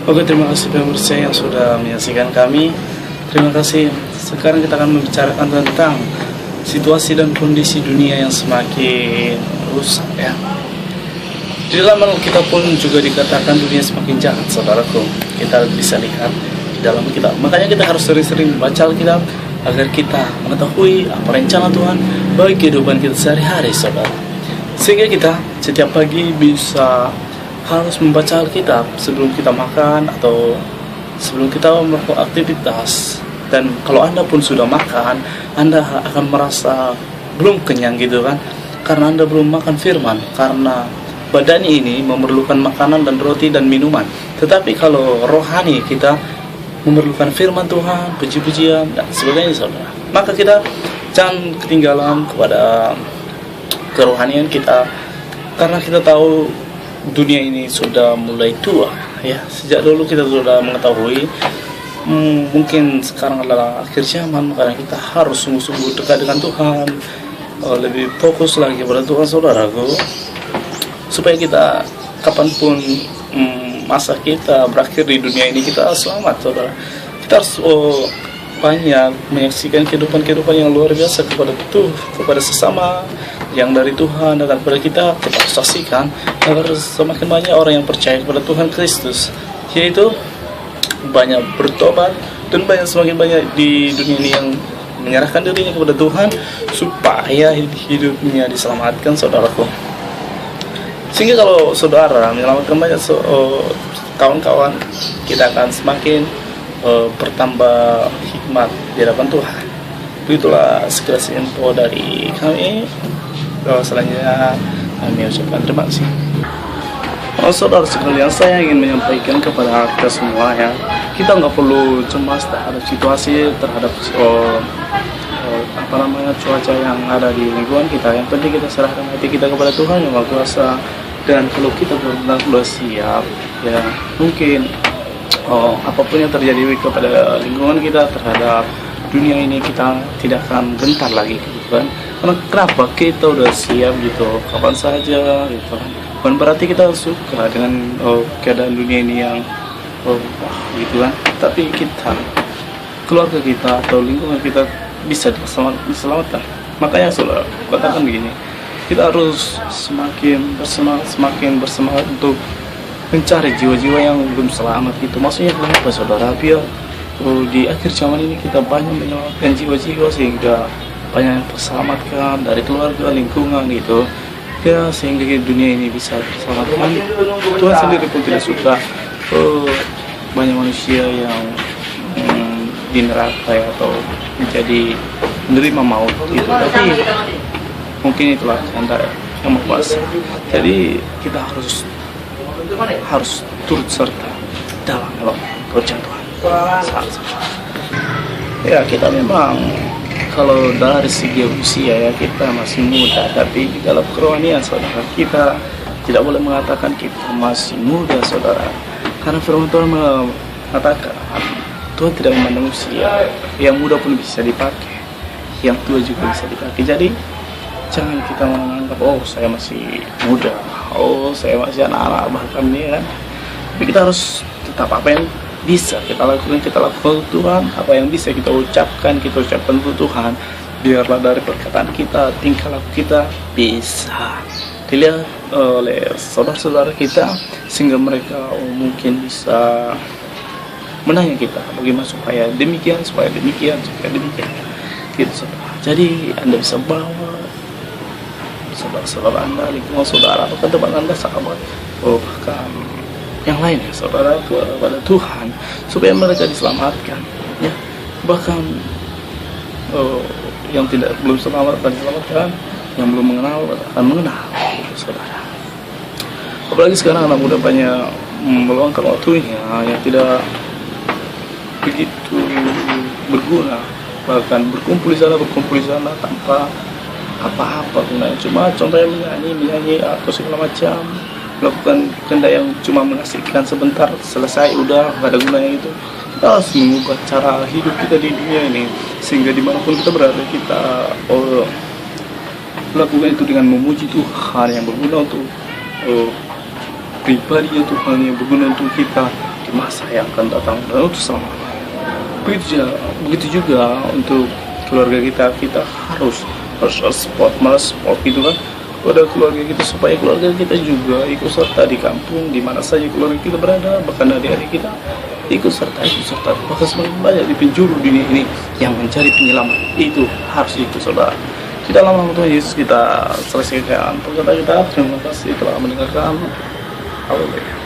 Oke, terima kasih pemirsa yang sudah menyaksikan kami. Terima kasih. Sekarang kita akan membicarakan tentang situasi dan kondisi dunia yang semakin rusak ya. Di dalam Alkitab pun juga dikatakan dunia semakin jahat, saudaraku. Kita bisa lihat di dalam kitab. Makanya kita harus sering-sering membaca Alkitab agar kita mengetahui apa rencana Tuhan bagi kehidupan kita sehari-hari, saudara. Sehingga kita setiap pagi bisa harus membaca Alkitab sebelum kita makan atau sebelum kita melakukan aktivitas. Dan kalau Anda pun sudah makan, Anda akan merasa belum kenyang gitu kan, karena Anda belum makan firman, karena badan ini memerlukan makanan dan roti dan minuman. Tetapi kalau rohani kita memerlukan firman Tuhan, puji-pujian dan sebagainya, saudara. Maka kita jangan ketinggalan kepada kerohanian kita, karena kita tahu dunia ini sudah mulai tua ya. Sejak dulu kita sudah mengetahui mungkin sekarang adalah akhir zaman, karena kita harus sungguh-sungguh dekat dengan Tuhan, lebih fokus lagi pada Tuhan, saudaraku, supaya kita kapanpun masa kita berakhir di dunia ini kita selamat, saudara. Kita harus banyak menyaksikan kehidupan yang luar biasa kepada sesama yang dari Tuhan datang kepada kita harus saksikan agar semakin banyak orang yang percaya kepada Tuhan Kristus, yaitu banyak bertobat dan semakin banyak di dunia ini yang menyerahkan dirinya kepada Tuhan supaya hidupnya diselamatkan, saudaraku. Sehingga kalau saudara menyelamatkan banyak kawan-kawan, kita akan semakin bertambah hikmat di hadapan Tuhan. Begitulah sekilas info dari kami. Selanjutnya kami ucapkan terima kasih. Saudara sekalian, saya ingin menyampaikan kepada kita semua ya, kita nggak perlu cemas terhadap situasi, terhadap cuaca yang ada di lingkungan kita. Yang penting kita serahkan hati kita kepada Tuhan yang Maha Kuasa. Dan kalau kita benar-benar sudah siap ya, mungkin apapun yang terjadi kepada lingkungan kita, terhadap dunia ini, kita tidak akan gentar lagi gitu kan. Karena kenapa? Kita udah siap gitu, kapan saja gitu kan. Bukan berarti kita suka dengan keadaan dunia ini yang gitu kan, tapi kita, keluarga kita atau lingkungan kita bisa diselamatkan. Makanya saudara katakan begini, kita harus semakin bersemangat untuk mencari jiwa-jiwa yang belum selamat gitu. Maksudnya kenapa, saudara? Biar di akhir zaman ini kita banyak menyelamatkan jiwa-jiwa, sehingga banyak yang terselamatkan dari keluarga, lingkungan gitu ya, sehingga dunia ini bisa diselamatkan. Tuhan sendiri pun tidak suka banyak manusia yang di neraka ya, atau menjadi menerima maut gitu. Tapi mungkin itulah kehendak yang Maha Kuasa. Jadi kita harus turut serta dalam pekerjaan Tuhan. Ya, kita memang kalau dari segi usia ya kita masih muda, tapi di dalam kerohanian, saudara, kita tidak boleh mengatakan kita masih muda, saudara. Karena firman Tuhan mengatakan Tuhan tidak memandang usia, yang muda pun bisa dipakai, yang tua juga bisa dipakai. Jadi jangan kita menganggap saya masih muda, saya masih anak-anak bahkan ya kan. Tapi kita harus tetap apa yang bisa kita lakukan untuk Tuhan, apa yang bisa kita ucapkan untuk Tuhan. Biarlah dari perkataan kita, tingkah laku kita bisa dilihat oleh saudara-saudara kita, sehingga mereka mungkin bisa menanya kita bagaimana supaya demikian gitu, saudara. Jadi Anda bisa bawa saudara-saudara Anda, lingkungan saudara, atau tempat Anda, sahabat, bahkan yang lain ya, saudara, kepada Tuhan, supaya mereka diselamatkan ya. Bahkan yang belum selamat akan diselamatkan, yang belum mengenal akan mengenal gitu, saudara. Apalagi sekarang anak muda banyak meluangkan waktunya yang tidak begitu berguna, bahkan berkumpul di sana tanpa apa-apa gunanya, cuma contohnya menyanyi atau segala macam, melakukan kehendak yang cuma mengasihkan sebentar, selesai, udah gak ada gunanya itu. Kita harus mengubah cara hidup kita di dunia ini, sehingga dimanapun kita berada, kita melakukan itu dengan memuji Tuhan yang berguna untuk pribadinya Tuhan, yang berguna untuk kita masa yang akan datang dan untuk selama-lamanya. Begitu juga untuk keluarga kita harus support, malas support gitu kan pada keluarga kita, supaya keluarga kita juga ikut serta di kampung di mana saja keluarga kita berada, bahkan adik-adik kita ikut serta, bahkan semakin banyak di penjuru dunia ini yang mencari penyelamat. Itu harus ikut, saudara. Tidak lama Tuhan Yesus kita selesaikan perkataan kita. Terima kasih telah mendengarkan. Haleluya.